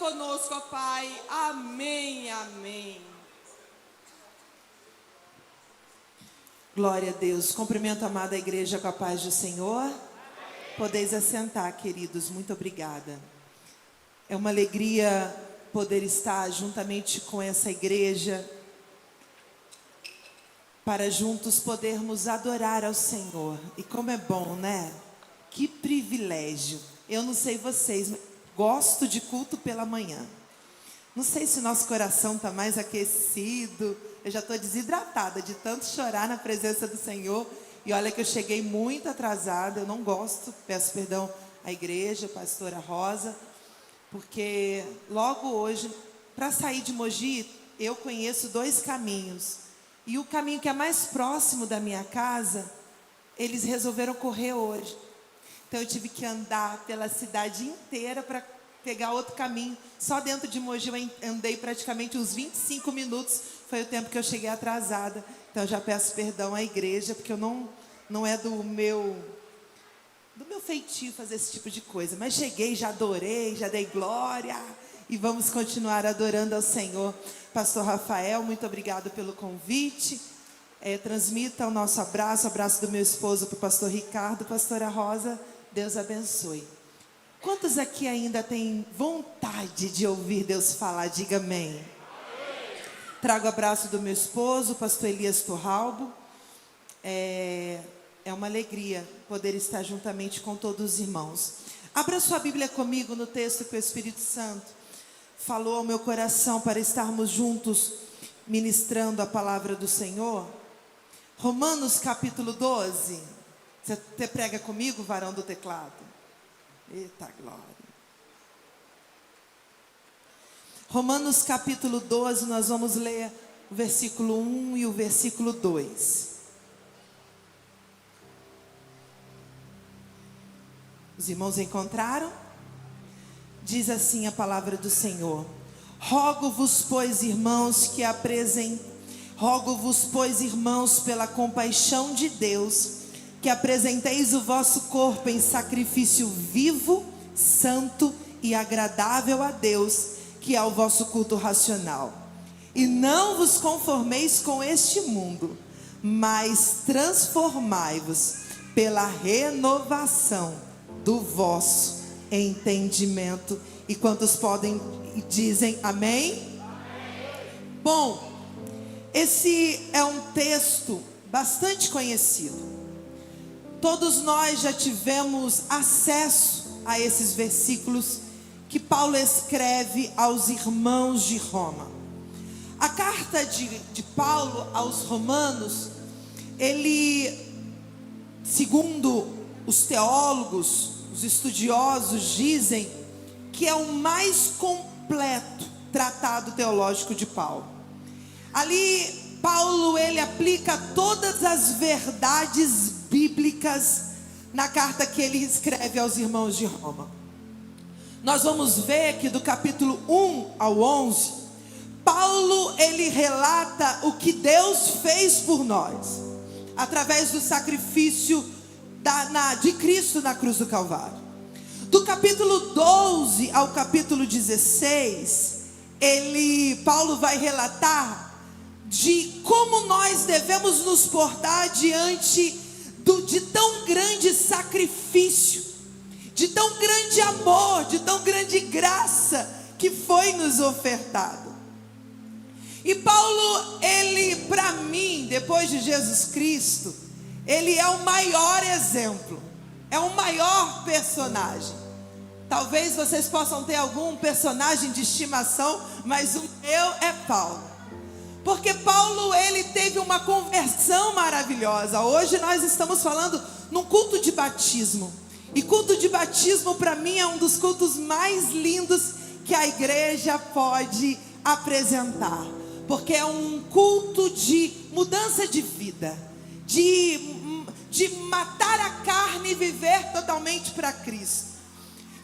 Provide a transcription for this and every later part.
conosco, ó Pai. Amém, amém. Glória a Deus. Cumprimento a amada igreja com a paz do Senhor. Amém. Podeis assentar, queridos. Muito obrigada. É uma alegria poder estar juntamente com essa igreja, para juntos podermos adorar ao Senhor. E como é bom, né? Que privilégio. Eu não sei vocês, mas gosto de culto pela manhã. Não sei se o nosso coração está mais aquecido. Eu já estou desidratada de tanto chorar na presença do Senhor. E olha que eu cheguei muito atrasada. Eu não gosto, peço perdão à igreja, pastora Rosa, porque logo hoje, para sair de Mogi, eu conheço 2 caminhos. E o caminho que é mais próximo da minha casa, eles resolveram correr hoje. Então eu tive que andar pela cidade inteira para pegar outro caminho. Só dentro de Mogi eu andei praticamente uns 25 minutos. Foi o tempo que eu cheguei atrasada. Então eu já peço perdão à igreja, porque eu não é do meu feitio fazer esse tipo de coisa. Mas cheguei, já adorei, já dei glória. E vamos continuar adorando ao Senhor. Pastor Rafael, muito obrigado pelo convite. Transmita o nosso abraço do meu esposo para o pastor Ricardo, pastora Rosa. Deus abençoe. Quantos aqui ainda têm vontade de ouvir Deus falar? Diga amém. Trago o abraço do meu esposo, pastor Elias Torralbo. É uma alegria poder estar juntamente com todos os irmãos. Abra sua Bíblia comigo no texto que o Espírito Santo falou ao meu coração para estarmos juntos ministrando a palavra do Senhor. Romanos capítulo 12. Você prega comigo, varão do teclado? Eita glória. Romanos capítulo 12, nós vamos ler o versículo 1 e o versículo 2. Os irmãos encontraram? Diz assim a palavra do Senhor: Rogo-vos, pois, irmãos, pela compaixão de Deus, que apresenteis o vosso corpo em sacrifício vivo, santo e agradável a Deus, que é o vosso culto racional. E não vos conformeis com este mundo, mas transformai-vos pela renovação do vosso entendimento. E quantos podem e dizem amém? Amém? Bom, esse é um texto bastante conhecido. Todos nós já tivemos acesso a esses versículos que Paulo escreve aos irmãos de Roma. A carta de Paulo aos romanos, ele, segundo os teólogos, os estudiosos dizem que é o mais completo tratado teológico de Paulo. Ali, Paulo, ele aplica todas as verdades bíblicas na carta que ele escreve aos irmãos de Roma. Nós vamos ver que do capítulo 1 ao 11, Paulo, ele relata o que Deus fez por nós, através do sacrifício de Cristo na cruz do Calvário. Do capítulo 12 ao capítulo 16, Paulo vai relatar de como nós devemos nos portar diante de tão grande sacrifício, de tão grande amor, de tão grande graça que foi nos ofertado. E Paulo, ele, para mim, depois de Jesus Cristo, ele é o maior exemplo, é o maior personagem. Talvez vocês possam ter algum personagem de estimação, mas o meu é Paulo. Porque Paulo, ele teve uma conversão maravilhosa. Hoje nós estamos falando num culto de batismo. E culto de batismo, para mim, é um dos cultos mais lindos que a igreja pode apresentar. Porque é um culto de mudança de vida, de matar a carne e viver totalmente para Cristo.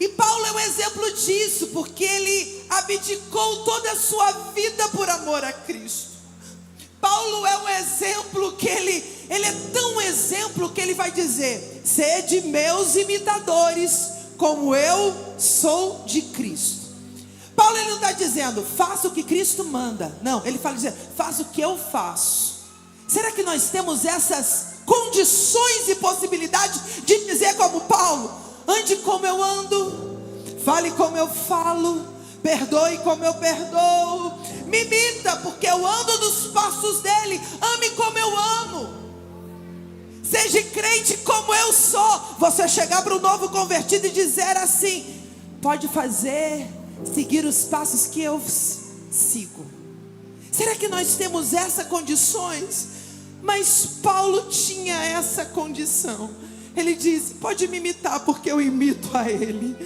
E Paulo é um exemplo disso, porque ele abdicou toda a sua vida por amor a Cristo. Paulo é um exemplo que ele é tão exemplo que ele vai dizer: sede meus imitadores, como eu sou de Cristo. Paulo ele não está dizendo, faça o que Cristo manda. Não, ele fala dizendo, faça o que eu faço. Será que nós temos essas condições e possibilidades de dizer como Paulo? Ande como eu ando, fale como eu falo, perdoe como eu perdoo, me imita porque eu ando nos passos dele, ame como eu amo, seja crente como eu sou. Você chegar para um novo convertido e dizer assim, pode seguir os passos que eu sigo. Será que nós temos essas condições? Mas Paulo tinha essa condição. Ele diz, pode me imitar porque eu imito a ele,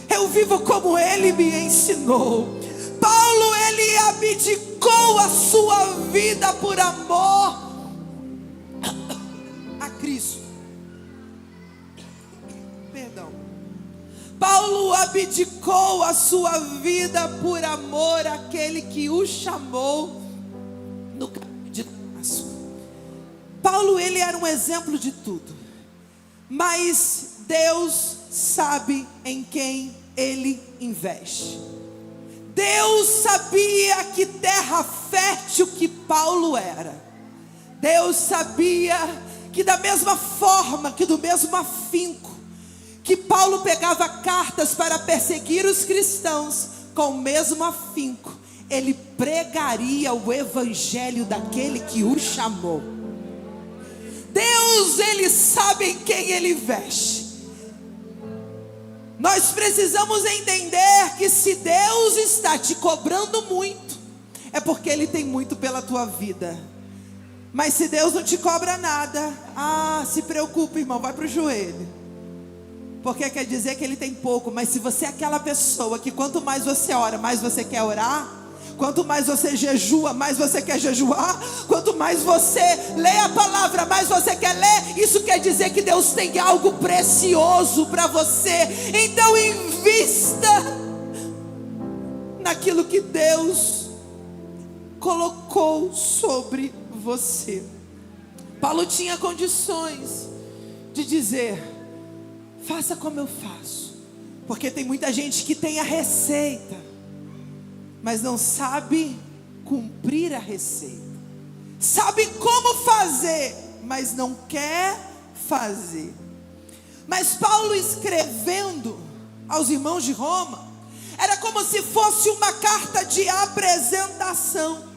eu vivo como ele me ensinou. Paulo, ele abdicou a sua vida por amor a Cristo. Perdão. Paulo abdicou a sua vida por amor àquele que o chamou no caminho de Damasco. Paulo, ele era um exemplo de tudo, mas Deus sabe em quem ele investe. Deus sabia que terra fértil que Paulo era. Deus sabia que da mesma forma, que do mesmo afinco que Paulo pegava cartas para perseguir os cristãos, com o mesmo afinco ele pregaria o evangelho daquele que o chamou. Deus, ele sabe em quem ele investe. Nós precisamos entender que se Deus está te cobrando muito, é porque ele tem muito pela tua vida. Mas se Deus não te cobra nada, se preocupa, irmão, vai para o joelho, porque quer dizer que ele tem pouco. Mas se você é aquela pessoa que quanto mais você ora, mais você quer orar, quanto mais você jejua, mais você quer jejuar, quanto mais você lê a palavra, mais você quer ler, isso quer dizer que Deus tem algo precioso para você. Então invista naquilo que Deus colocou sobre você. Paulo tinha condições de dizer, faça como eu faço, porque tem muita gente que tem a receita, mas não sabe cumprir a receita. Sabe como fazer, mas não quer fazer. Mas Paulo, escrevendo aos irmãos de Roma, era como se fosse uma carta de apresentação.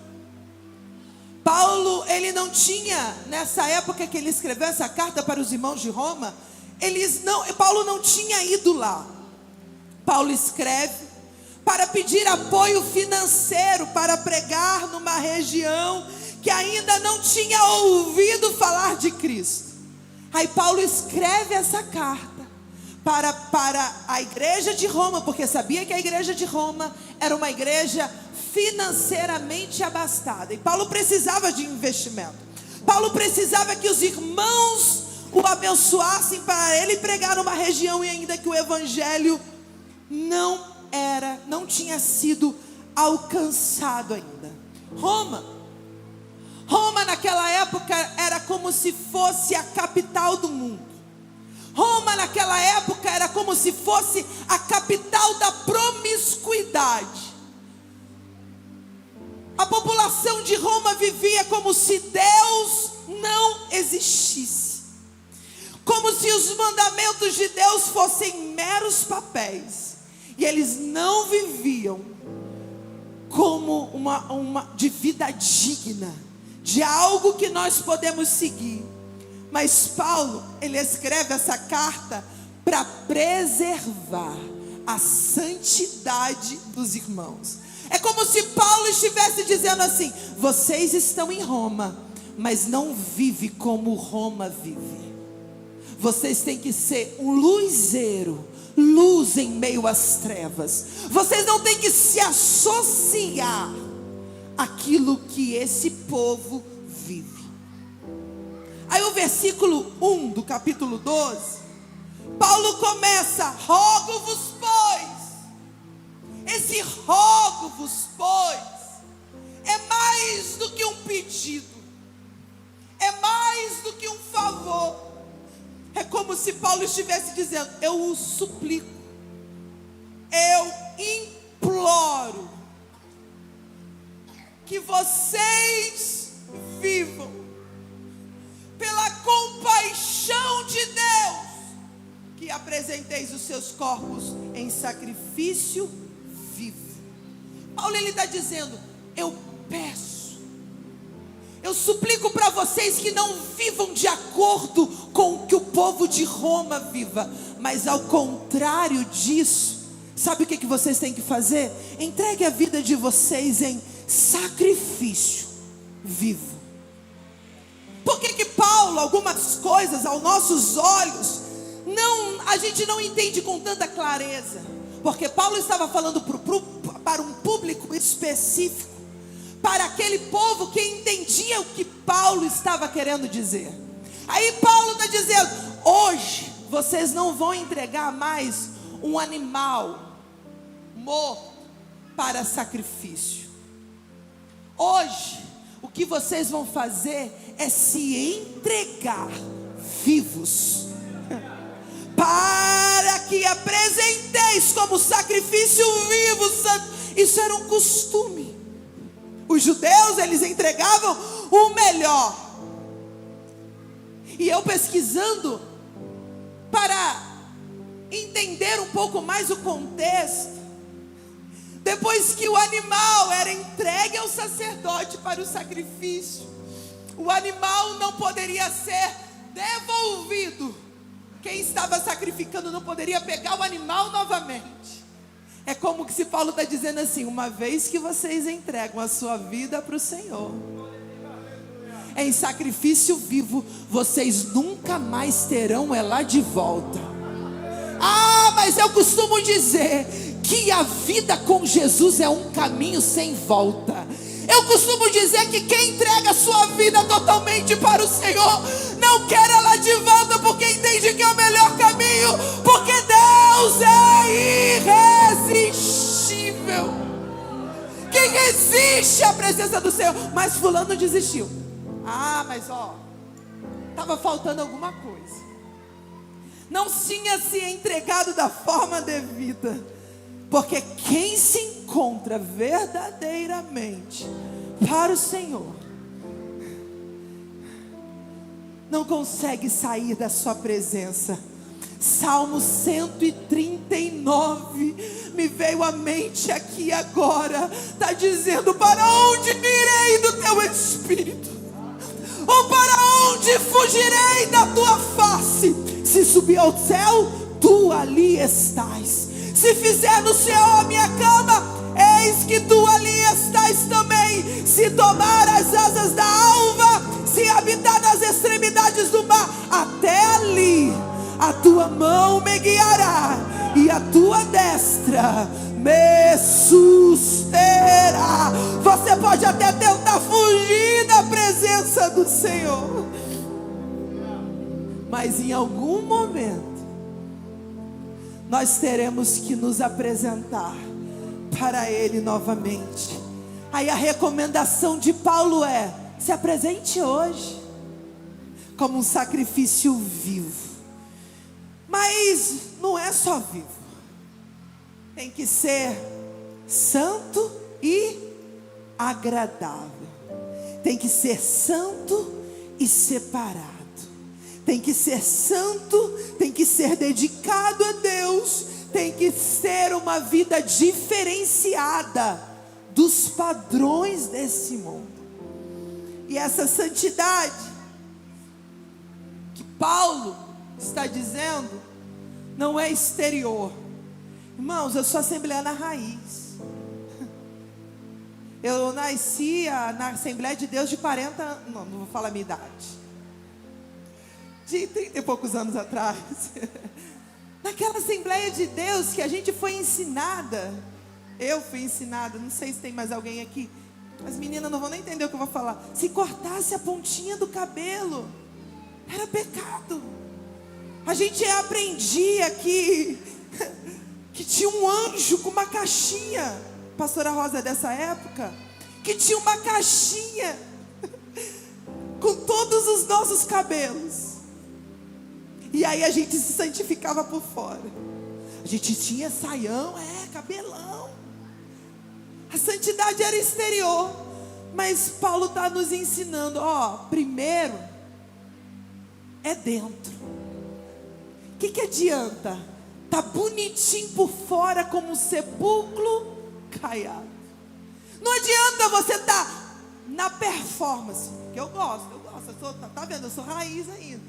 Paulo, ele não tinha, nessa época que ele escreveu essa carta para os irmãos de Roma, Paulo não tinha ido lá. Paulo escreve para pedir apoio financeiro para pregar numa região que ainda não tinha ouvido falar de Cristo. Aí Paulo escreve essa carta para a igreja de Roma, porque sabia que a igreja de Roma era uma igreja financeiramente abastada, e Paulo precisava de investimento. Paulo precisava que os irmãos o abençoassem para ele pregar numa região, e ainda que o evangelho não tinha sido alcançado ainda. Roma naquela época era como se fosse a capital do mundo. Roma naquela época era como se fosse a capital da promiscuidade. A população de Roma vivia como se Deus não existisse, como se os mandamentos de Deus fossem meros papéis, e eles não viviam como de vida digna, de algo que nós podemos seguir. Mas Paulo, ele escreve essa carta para preservar a santidade dos irmãos. É como se Paulo estivesse dizendo assim: vocês estão em Roma, mas não vivem como Roma vive. Vocês têm que ser um luzeiro, luz em meio às trevas. Vocês não têm que se associar àquilo que esse povo vive. Aí o versículo 1 do capítulo 12, Paulo começa: rogo-vos, pois. Esse rogo-vos, pois, é mais do que um pedido, é mais do que um favor. É como se Paulo estivesse dizendo: eu o suplico, eu imploro, que vocês vivam pela compaixão de Deus, que apresenteis os seus corpos em sacrifício vivo. Paulo, ele está dizendo: eu peço, eu suplico para vocês que não vivam de acordo com o que o povo de Roma viva, mas ao contrário disso, sabe o que vocês têm que fazer? Entregue a vida de vocês em sacrifício vivo. Por que Paulo, algumas coisas aos nossos olhos, a gente não entende com tanta clareza? Porque Paulo estava falando para um público específico, para aquele povo que entendia o que Paulo estava querendo dizer. Aí Paulo está dizendo: hoje vocês não vão entregar mais um animal morto para sacrifício. Hoje o que vocês vão fazer é se entregar vivos, para que apresenteis como sacrifício vivo, santo. Isso era um costume. Os judeus, eles entregavam o melhor. E eu pesquisando para entender um pouco mais o contexto, depois que o animal era entregue ao sacerdote para o sacrifício, o animal não poderia ser devolvido. Quem estava sacrificando não poderia pegar o animal novamente. É como se Paulo está dizendo assim: uma vez que vocês entregam a sua vida para o Senhor em sacrifício vivo, vocês nunca mais terão ela de volta. Mas eu costumo dizer que a vida com Jesus é um caminho sem volta. Eu costumo dizer que quem entrega a sua vida totalmente para o Senhor não quer ela de volta, porque entende que é o melhor caminho, porque Deus é irresistível. Quem resiste à presença do Senhor? Mas fulano desistiu. Mas estava faltando alguma coisa. Não tinha se entregado da forma devida. Porque quem se encontra verdadeiramente para o Senhor não consegue sair da sua presença. Salmo 139 me veio à mente aqui agora. Está dizendo: para onde irei do teu Espírito? Ou para onde fugirei da tua face? Se subir ao céu, tu ali estás. Se fizer no céu a minha cama, eis que tu ali estás também. Se tomar as asas da alva, se habitar nas extremidades do mar, até ali a tua mão me guiará, e a tua destra me susterá. Você pode até tentar fugir da presença do Senhor, mas em algum momento nós teremos que nos apresentar para Ele novamente. Aí a recomendação de Paulo é: se apresente hoje como um sacrifício vivo. Mas não é só vivo, tem que ser santo e agradável. Tem que ser santo e separado. Tem que ser santo, tem que ser dedicado a Deus, tem que ser uma vida diferenciada dos padrões desse mundo. E essa santidade que Paulo está dizendo não é exterior. Irmãos, eu sou assembleana raiz. Eu nasci na Assembleia de Deus de 40, não vou falar a minha idade, de 30 e poucos anos atrás. Naquela Assembleia de Deus que a gente foi ensinada. Eu fui ensinada, não sei se tem mais alguém aqui. As meninas não vão nem entender o que eu vou falar. Se cortasse a pontinha do cabelo, era pecado. A gente aprendia que tinha um anjo com uma caixinha. Pastora Rosa é dessa época. Que tinha uma caixinha com todos os nossos cabelos. E aí a gente se santificava por fora. A gente tinha saião, cabelão. A santidade era exterior. Mas Paulo está nos ensinando, primeiro é dentro. O que adianta? Tá bonitinho por fora como um sepulcro caiado. Não adianta você estar na performance, que eu gosto, tá vendo? Eu sou raiz ainda.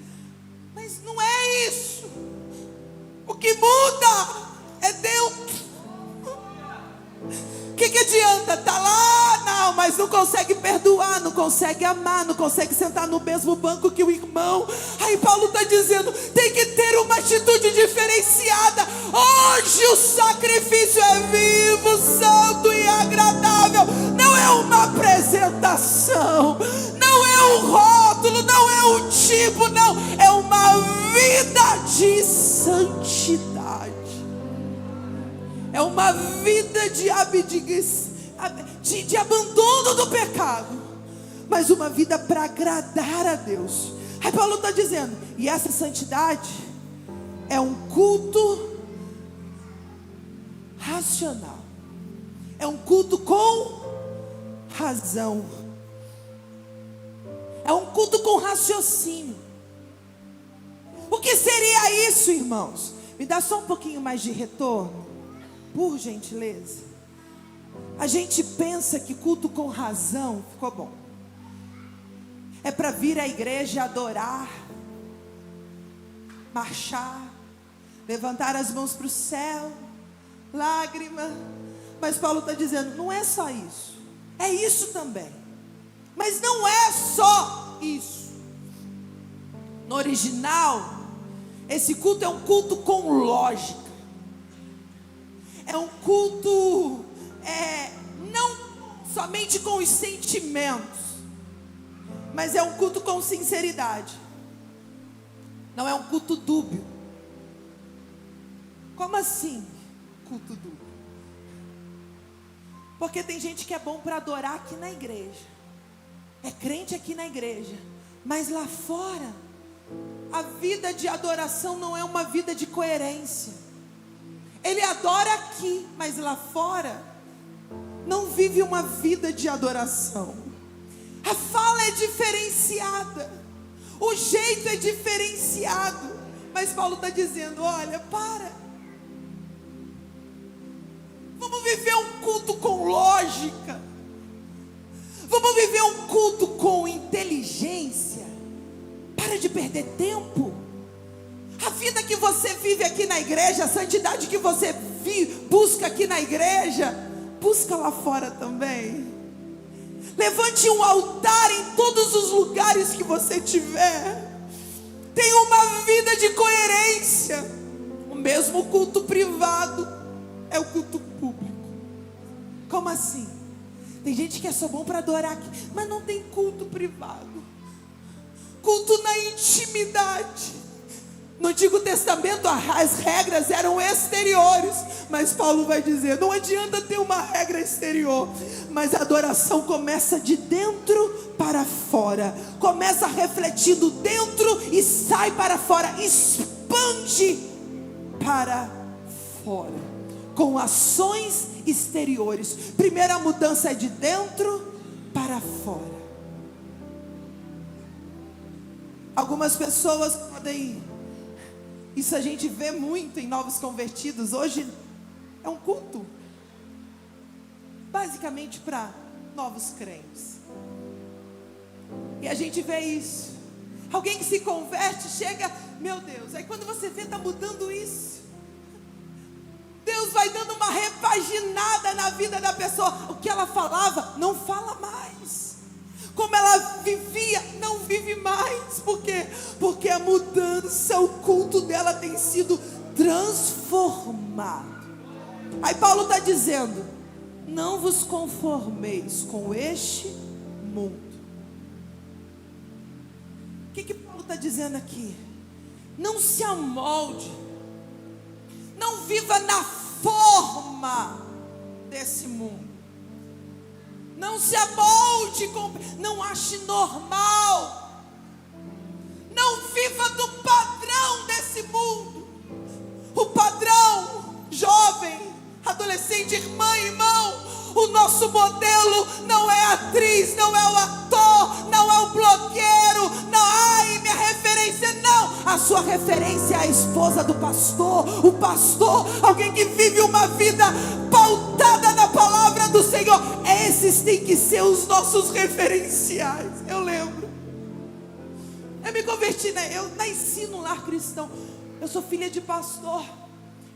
Mas não é isso. O que muda é dentro. O que adianta? Tá lá, não, mas não consegue perdoar, não consegue amar, não consegue sentar no mesmo banco que o irmão. Aí Paulo está dizendo, tem que ter uma atitude diferenciada. Hoje o sacrifício é vivo, santo e agradável. Não é uma apresentação, não é um rótulo, não é um tipo, não. É uma vida de santidade. É uma vida de abandono do pecado, mas uma vida para agradar a Deus. Aí Paulo está dizendo, e essa santidade é um culto racional, é um culto com razão, é um culto com raciocínio. O que seria isso, irmãos? Me dá só um pouquinho mais de retorno, por gentileza. A gente pensa que culto com razão, ficou bom, é para vir à igreja adorar, marchar, levantar as mãos para o céu, lágrima. Mas Paulo está dizendo, não é só isso, é isso também, mas não é só isso. No original, esse culto é um culto com lógica. É um culto, não somente com os sentimentos, mas é um culto com sinceridade. Não é um culto dúbio. Como assim, culto dúbio? Porque tem gente que é bom para adorar aqui na igreja, é crente aqui na igreja, mas lá fora, a vida de adoração não é uma vida de coerência. Ele adora aqui, mas lá fora não vive uma vida de adoração. A fala é diferenciada, o jeito é diferenciado. Mas Paulo está dizendo, olha, vamos viver um culto com lógica, vamos viver um culto com inteligência. Para de perder tempo. A vida que você vive aqui na igreja, a santidade que você busca aqui na igreja, busca lá fora também. Levante um altar em todos os lugares que você tiver. Tenha uma vida de coerência. O mesmo culto privado é o culto público. Como assim? Tem gente que é só bom para adorar aqui, mas não tem culto privado, culto na intimidade. No Antigo Testamento as regras eram exteriores, mas Paulo vai dizer, não adianta ter uma regra exterior, mas a adoração começa de dentro para fora, começa refletindo dentro e sai para fora, expande para fora, com ações exteriores. Primeira mudança é de dentro para fora. Algumas pessoas podem, isso a gente vê muito em novos convertidos. Hoje é um culto basicamente para novos crentes, e a gente vê isso. Alguém que se converte, chega, meu Deus, aí quando você vê, está mudando isso. Deus vai dando uma repaginada na vida da pessoa. O que ela falava, não fala mais. Como ela vivia, não vive mais. Por quê? Porque a mudança, o culto dela tem sido transformado. Aí Paulo está dizendo, não vos conformeis com este mundo. O que Paulo está dizendo aqui? Não se amolde, não viva na forma desse mundo. Não se amolde, não ache normal. Não viva do padrão desse mundo. O padrão, jovem, adolescente, irmã, irmão, o nosso modelo não é a atriz, não é o ator, não é o blogueiro, não, ai, minha referência, não. A sua referência é a esposa do pastor, o pastor, alguém que vive uma vida pautada na palavra do Senhor. Esses têm que ser os nossos referenciais. Eu lembro, eu me converti, eu nasci num lar cristão. Eu sou filha de pastor.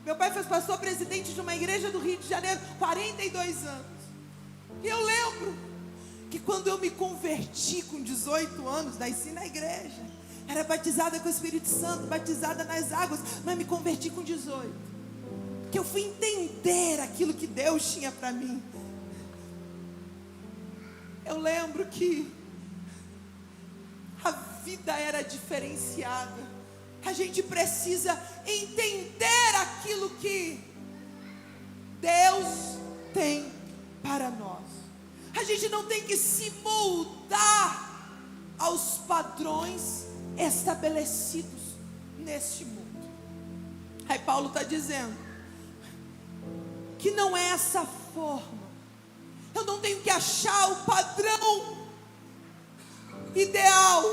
Meu pai foi pastor presidente de uma igreja do Rio de Janeiro, 42 anos. E eu lembro que quando eu me converti com 18 anos, nasci na igreja, era batizada com o Espírito Santo, batizada nas águas, mas me converti com 18. Que eu fui entender aquilo que Deus tinha para mim. Eu lembro que a vida era diferenciada. A gente precisa entender aquilo que Deus tem para nós. A gente não tem que se moldar aos padrões estabelecidos neste mundo. Aí Paulo está dizendo que não é essa forma. Eu não tenho que achar o padrão ideal,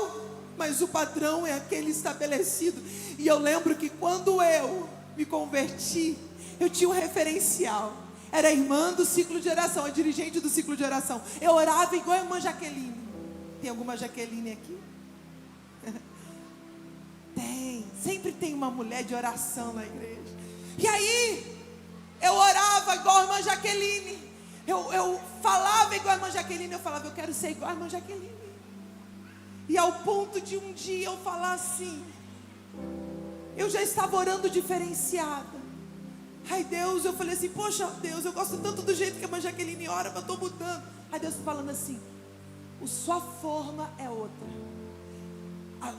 mas o padrão é aquele estabelecido. E eu lembro que quando eu me converti, eu tinha um referencial. Era a irmã do ciclo de oração, a dirigente do ciclo de oração. Eu orava igual a irmã Jaqueline. Tem alguma Jaqueline aqui? Tem, sempre tem uma mulher de oração na igreja. E aí, eu orava igual a irmã Jaqueline. Eu falava igual a irmã Jaqueline. Eu falava, eu quero ser igual a irmã Jaqueline. E ao ponto de um dia eu falar assim, eu já estava orando diferenciada. Ai Deus, eu falei assim, poxa Deus, eu gosto tanto do jeito que a irmã Jaqueline ora, mas eu estou mudando. Aí Deus falando assim, sua forma é outra,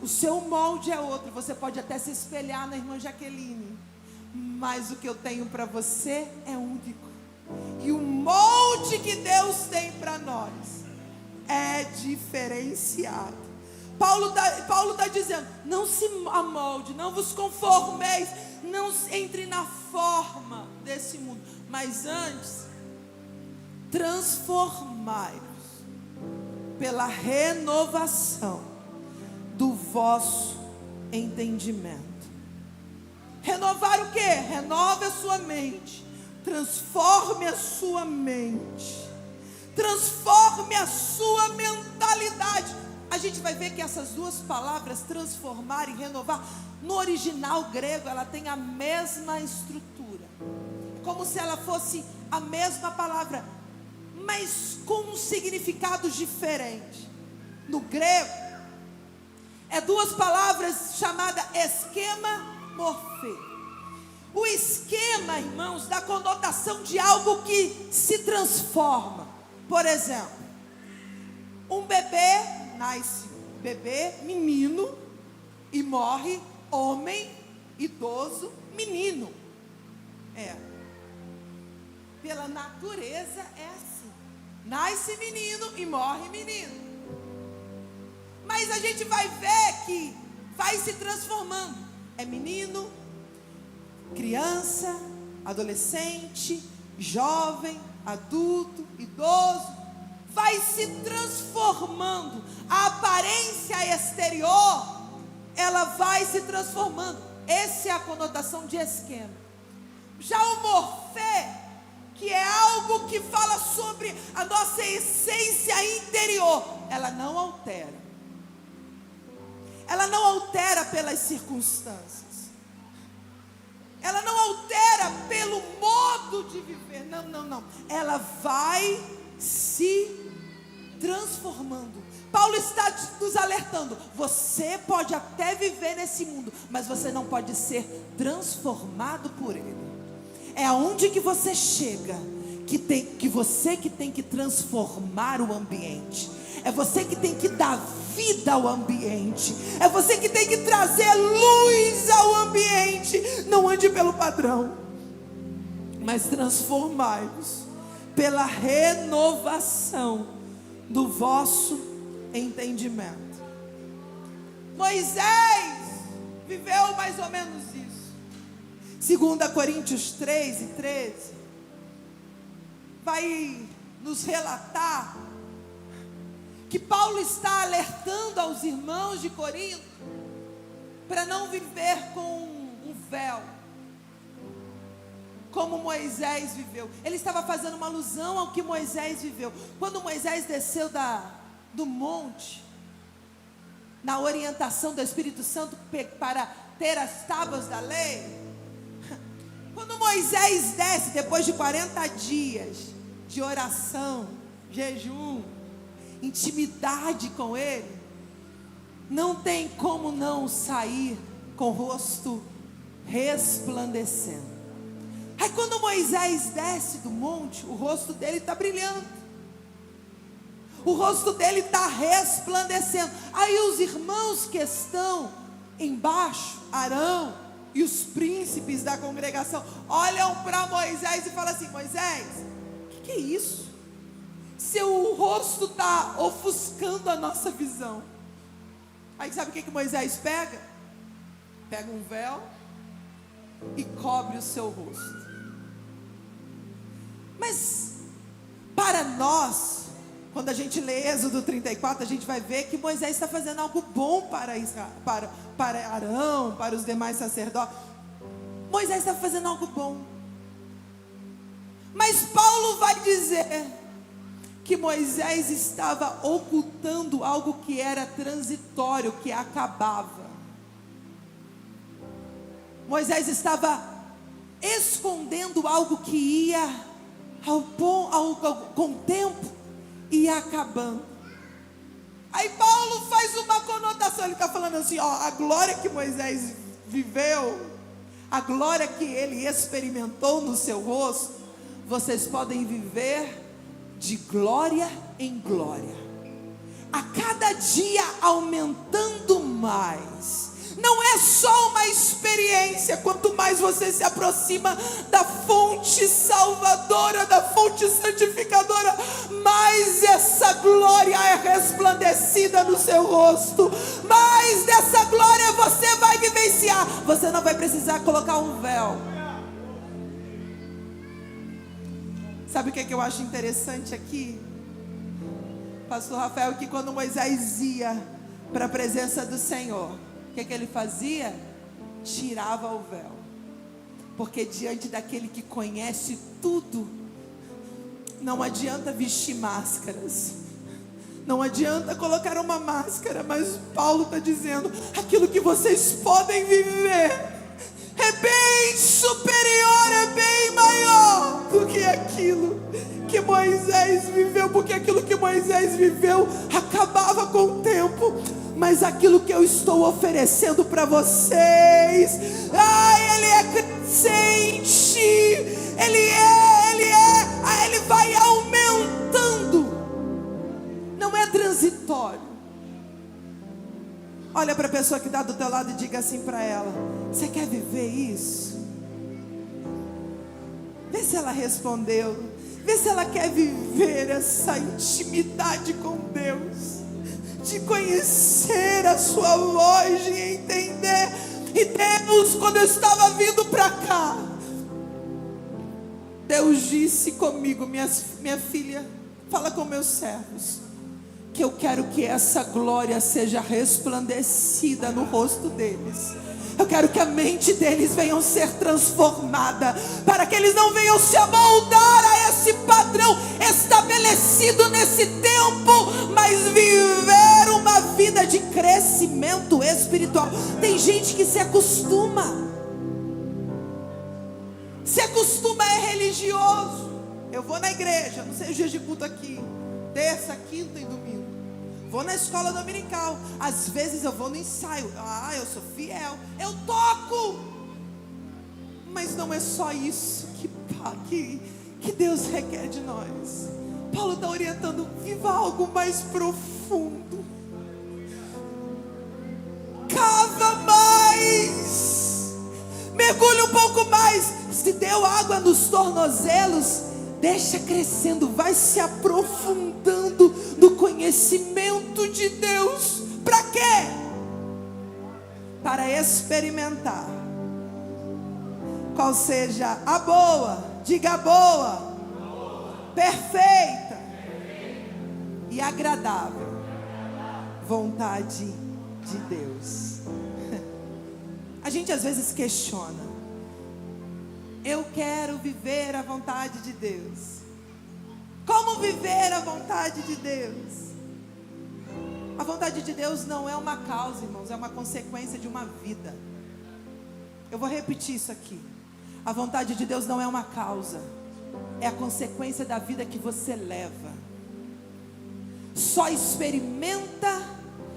o seu molde é outro. Você pode até se espelhar na irmã Jaqueline, mas o que eu tenho para você é único. E o molde que Deus tem para nós é diferenciado. Paulo está dizendo, não se amolde, não vos conformeis, não entre na forma desse mundo, mas antes, transformai-vos pela renovação do vosso entendimento. Renovar o quê? Renove a sua mente, transforme a sua mente, transforme a sua mentalidade. A gente vai ver que essas duas palavras, transformar e renovar, no original grego, ela tem a mesma estrutura. É como se ela fosse a mesma palavra, mas com significados diferentes. No grego, é duas palavras chamadas esquema, morfê. O esquema, irmãos, dá conotação de algo que se transforma. Por exemplo, um bebê nasce bebê, menino, e morre homem, idoso, menino. Pela natureza é assim. Nasce menino e morre menino. Mas a gente vai ver que vai se transformando. É menino, criança, adolescente, jovem, adulto, idoso. Vai se transformando. A aparência exterior, ela vai se transformando. Essa é a conotação de esquema. Já o morfê, que é algo que fala sobre a nossa essência interior, ela não altera. Ela não altera pelas circunstâncias. Ela não altera pelo modo de viver. Não. Ela vai se transformando. Paulo está nos alertando. Você pode até viver nesse mundo, mas você não pode ser transformado por ele. É aonde que você chega que você que tem que transformar o ambiente. É você que tem que dar vida ao ambiente. É você que tem que trazer luz ao ambiente. Não ande pelo padrão, mas transformai-vos pela renovação do vosso entendimento. Moisés viveu mais ou menos isso. 2 Coríntios 3:13 vai nos relatar que Paulo está alertando aos irmãos de Corinto para não viver com um véu, como Moisés viveu. Ele estava fazendo uma alusão ao que Moisés viveu. Quando Moisés desceu do monte, na orientação do Espírito Santo para ter as tábuas da lei, quando Moisés desce, depois de 40 dias de oração, jejum, intimidade com ele, não tem como não sair com o rosto resplandecendo. Aí quando Moisés desce do monte, o rosto dele está brilhando, o rosto dele está resplandecendo. Aí os irmãos que estão embaixo, Arão e os príncipes da congregação, olham para Moisés e falam assim: Moisés, o que é isso? Seu rosto está ofuscando a nossa visão. Aí sabe o que Moisés pega? Pega um véu e cobre o seu rosto. Mas para nós, quando a gente lê Êxodo 34, a gente vai ver que Moisés está fazendo algo bom para Israel, para Arão, para os demais sacerdotes. Moisés está fazendo algo bom. Mas Paulo vai dizer que Moisés estava ocultando algo que era transitório, que acabava. Moisés estava escondendo algo que ia com o tempo ia acabando. Aí Paulo faz uma conotação, ele está falando assim: ó, a glória que Moisés viveu, a glória que ele experimentou no seu rosto, vocês podem viver de glória em glória, a cada dia aumentando mais. Não é só uma experiência. Quanto mais você se aproxima da fonte salvadora, da fonte santificadora, mais essa glória é resplandecida no seu rosto, mais dessa glória você vai vivenciar. Você não vai precisar colocar um véu. Sabe o que eu acho interessante aqui, pastor Rafael? Que quando Moisés ia para a presença do Senhor, o que ele fazia? Tirava o véu. Porque diante daquele que conhece tudo, não adianta vestir máscaras, não adianta colocar uma máscara. Mas Paulo está dizendo: aquilo que vocês podem viver é bem superior, é bem maior do que aquilo que Moisés viveu. Porque aquilo que Moisés viveu acabava com o tempo, mas aquilo que eu estou oferecendo para vocês, ele é crescente, ele vai aumentando, não é transitório. Olha para a pessoa que está do teu lado e diga assim para ela: você quer viver isso? Vê se ela respondeu, vê se ela quer viver essa intimidade com Deus, de conhecer a sua voz, de entender. E Deus, quando eu estava vindo para cá, Deus disse comigo: minha filha, fala com meus servos, que eu quero que essa glória seja resplandecida no rosto deles. Eu quero que a mente deles venha ser transformada, para que eles não venham se amoldar a esse padrão estabelecido nesse tempo, mas viver uma vida de crescimento espiritual. Tem gente que se acostuma é religioso. Eu vou na igreja, não sei os dias de culto aqui, terça, quinta e domingo. Vou na escola dominical, às vezes eu vou no ensaio. Eu sou fiel, eu toco. Mas não é só isso que Deus requer de nós. Paulo está orientando: viva algo mais profundo, cava mais, mergulhe um pouco mais. Se deu água nos tornozelos, deixa crescendo, vai se aprofundando no conhecimento de Deus. Para quê? Para experimentar qual seja a boa, diga a boa, perfeita e agradável vontade de Deus. A gente às vezes questiona: eu quero viver a vontade de Deus. Como viver a vontade de Deus? A vontade de Deus não é uma causa, irmãos, é uma consequência de uma vida. Eu vou repetir isso aqui. A vontade de Deus não é uma causa, é a consequência da vida que você leva. Só experimenta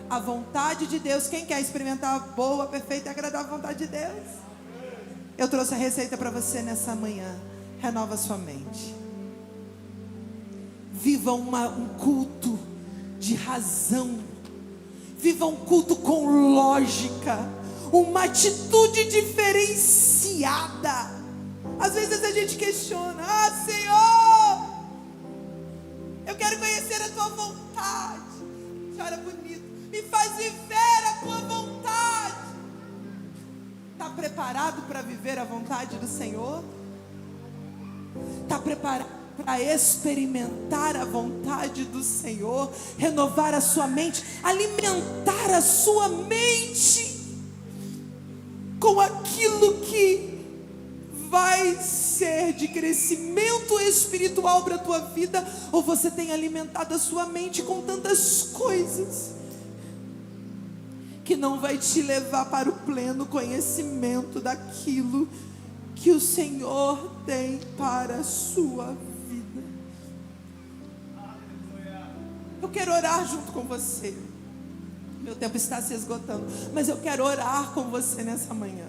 a vontade de Deus quem quer experimentar a boa, perfeita e agradável vontade de Deus. Eu trouxe a receita para você nessa manhã. Renova sua mente. Viva um culto de razão. Viva um culto com lógica. Uma atitude diferenciada. Às vezes a gente questiona: Senhor, eu quero conhecer a tua vontade. Chora bonito. Me faz viver a tua vontade. Está preparado para viver a vontade do Senhor? Está preparado para experimentar a vontade do Senhor? Renovar a sua mente, alimentar a sua mente com aquilo que vai ser de crescimento espiritual para a tua vida? Ou você tem alimentado a sua mente com tantas coisas que não vai te levar para o pleno conhecimento daquilo que o Senhor tem para a sua vida? Eu quero orar junto com você. Meu tempo está se esgotando, mas eu quero orar com você nessa manhã.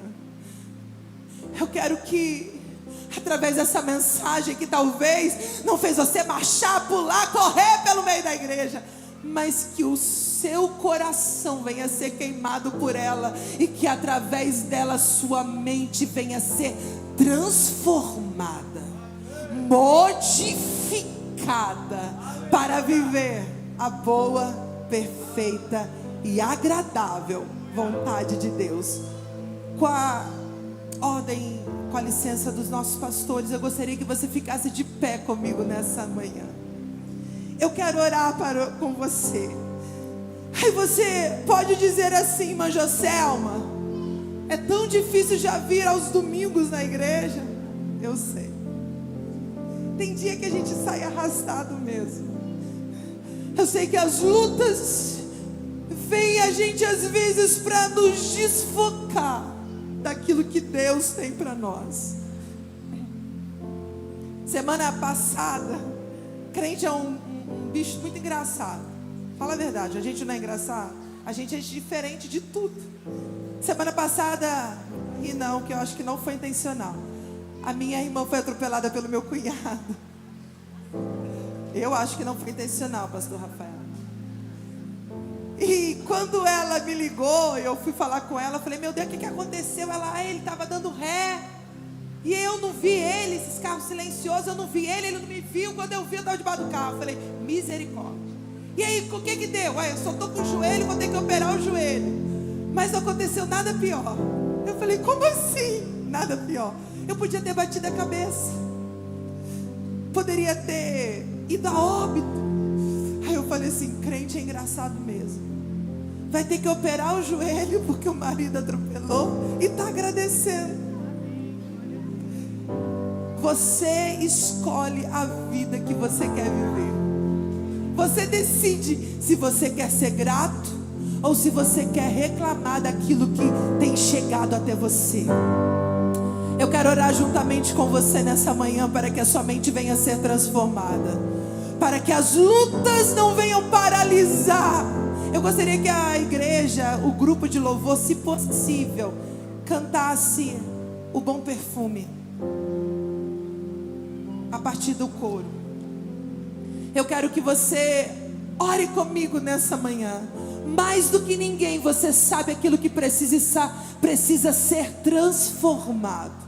Eu quero que, através dessa mensagem que talvez não fez você marchar, pular, correr pelo meio da igreja, mas que o seu coração venha a ser queimado por ela, e que através dela sua mente venha a ser transformada, modificada, para viver a boa, perfeita e agradável vontade de Deus. Com a ordem, com a licença dos nossos pastores, eu gostaria que você ficasse de pé comigo nessa manhã. Eu quero orar com você. Aí você pode dizer assim: irmã Joselma, é tão difícil já vir aos domingos na igreja. Eu sei. Tem dia que a gente sai arrastado mesmo. Eu sei que as lutas vêm a gente às vezes para nos desfocar daquilo que Deus tem para nós. Semana passada, crente é um bicho muito engraçado. Fala a verdade, a gente não é engraçado, a gente é diferente de tudo. Semana passada, e não, que eu acho que não foi intencional, a minha irmã foi atropelada pelo meu cunhado. Eu acho que não foi intencional, pastor Rafael. E quando ela me ligou, eu fui falar com ela, falei: meu Deus, o que aconteceu? Ela: ele estava dando ré, e eu não vi ele, esses carros silenciosos, eu não vi ele não me viu. Quando eu vi, eu estava debaixo do carro. Eu falei: misericórdia. E aí, o que deu? Eu só estou com o joelho, vou ter que operar o joelho. Mas não aconteceu nada pior. Eu falei: como assim? Nada pior. Eu podia ter batido a cabeça, poderia ter ido a óbito. Aí eu falei assim: crente é engraçado mesmo. Vai ter que operar o joelho porque o marido atropelou e está agradecendo. Você escolhe a vida que você quer viver. Você decide se você quer ser grato ou se você quer reclamar daquilo que tem chegado até você. Eu quero orar juntamente com você nessa manhã para que a sua mente venha a ser transformada, para que as lutas não venham paralisar. Eu gostaria que a igreja, o grupo de louvor, se possível, cantasse o Bom Perfume a partir do coro. Eu quero que você ore comigo nessa manhã. Mais do que ninguém, você sabe aquilo que precisa ser transformado.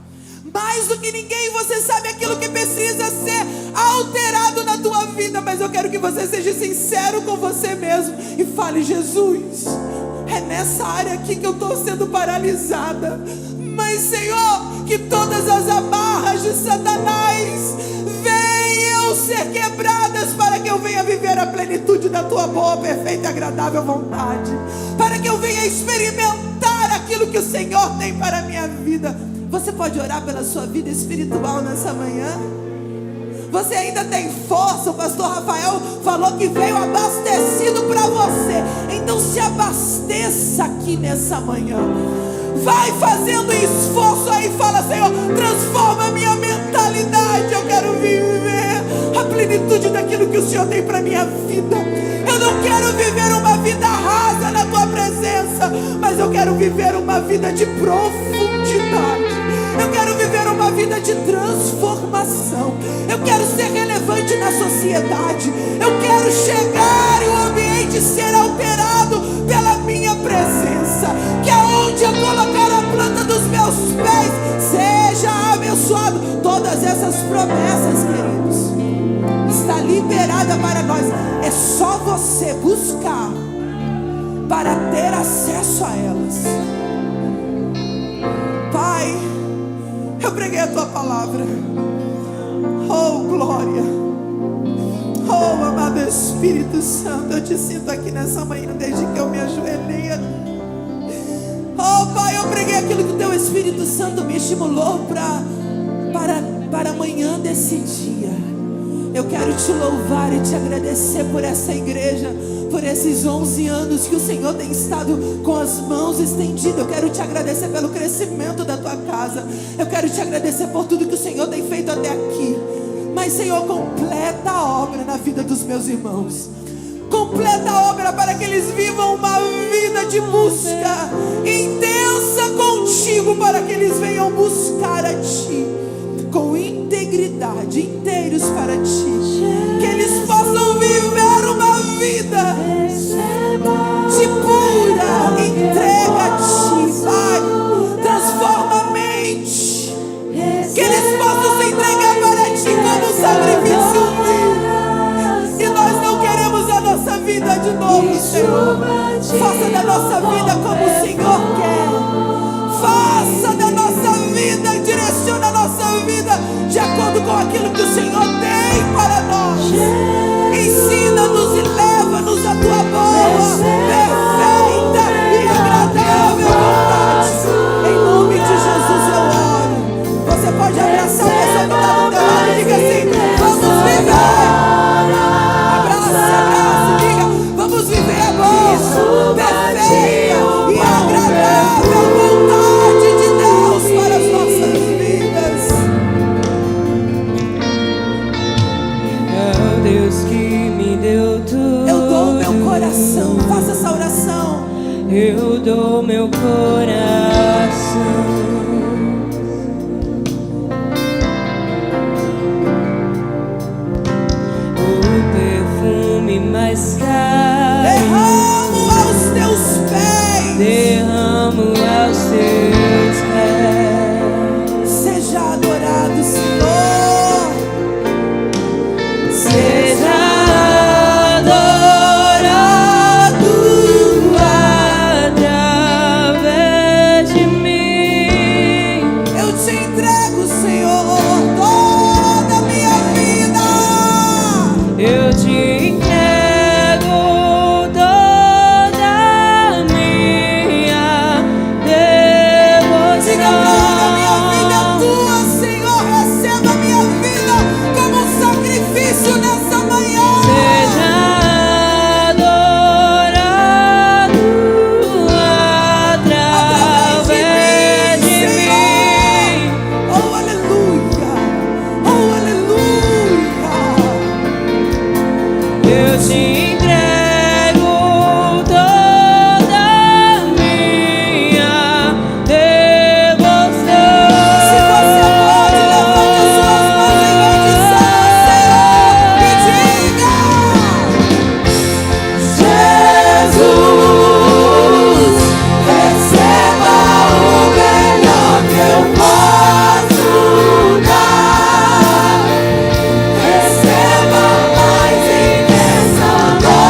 Mais do que ninguém, você sabe aquilo que precisa ser alterado na tua vida. Mas eu quero que você seja sincero com você mesmo e fale: Jesus, é nessa área aqui que eu estou sendo paralisada. Mas Senhor, que todas as amarras de Satanás venham ser quebradas, para que eu venha viver a plenitude da tua boa, perfeita e agradável vontade, para que eu venha experimentar aquilo que o Senhor tem para a minha vida. Você pode orar pela sua vida espiritual nessa manhã? Você ainda tem força. O pastor Rafael falou que veio abastecido para você. Então se abasteça aqui nessa manhã. Vai fazendo esforço aí. Fala: Senhor, transforma a minha mentalidade. Eu quero viver a plenitude daquilo que o Senhor tem para minha vida. Eu não quero viver uma vida rasa na tua presença, mas eu quero viver uma vida de profundidade. Eu quero viver uma vida de transformação. Eu quero ser relevante na sociedade. Eu quero chegar e o ambiente ser alterado pela minha presença. Que aonde eu colocar a planta dos meus pés seja abençoado. Todas essas promessas, queridos, está liberada para nós. É só você buscar para ter acesso a elas. Pai, eu preguei a tua palavra. Oh, glória. Oh, amado Espírito Santo, eu te sinto aqui nessa manhã desde que eu me ajoelhei. Oh, Pai, eu preguei aquilo que o teu Espírito Santo me estimulou para amanhã desse dia. Eu quero te louvar e te agradecer por essa igreja, por esses 11 anos que o Senhor tem estado com as mãos estendidas. Eu quero te agradecer pelo crescimento da tua casa. Eu quero te agradecer por tudo que o Senhor tem feito até aqui. Mas, Senhor, completa a obra na vida dos meus irmãos. Completa a obra para que eles vivam uma vida de busca intensa contigo, para que eles venham buscar a Ti com integridade, inteiros para Ti. Que eles possam viver uma vida de pura entrega a Ti, Pai. Transforma a mente. Que eles possam se entregar para Ti como um sacrifício vivo. E nós não queremos a nossa vida de novo, Senhor. Faça da nossa vida como o Senhor quer. Faça da nossa vida, direciona a nossa vida de acordo com aquilo que o Senhor tem para nós. Ensina-nos e leva-nos a tua boa, perfeita e agradável vontade. Em nome de Jesus eu oro. Você pode abraçar a pessoa que está do teu lado e diga assim: vamos viver. Abraça, diga: vamos viver a boa, perfeita e agradável vontade de Deus para as nossas vidas. Oh Deus que me deu tudo, Eu dou meu coração. Faça essa oração. eu dou meu coração. O perfume mais caro Derramo aos teus pés. derramo aos teus pés. Seja adorado, Senhor. Seja adorado através de mim. Eu te entrego, Senhor, toda a minha vida. Eu te entrego toda a minha devoção. Diga pra ele: a minha vida é tua, Senhor. Receba a minha vida como um sacrifício nessa manhã. Seja adorado através de mim. Oh, aleluia. Oh, aleluia. Eu te entrego toda a minha devoção. Se você pode, levante as suas mãos em bendição ao Senhor e diga: Jesus, receba o melhor que eu posso dar. Receba a mais imensa glória.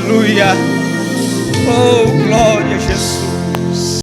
Aleluia. Oh, glória a Jesus.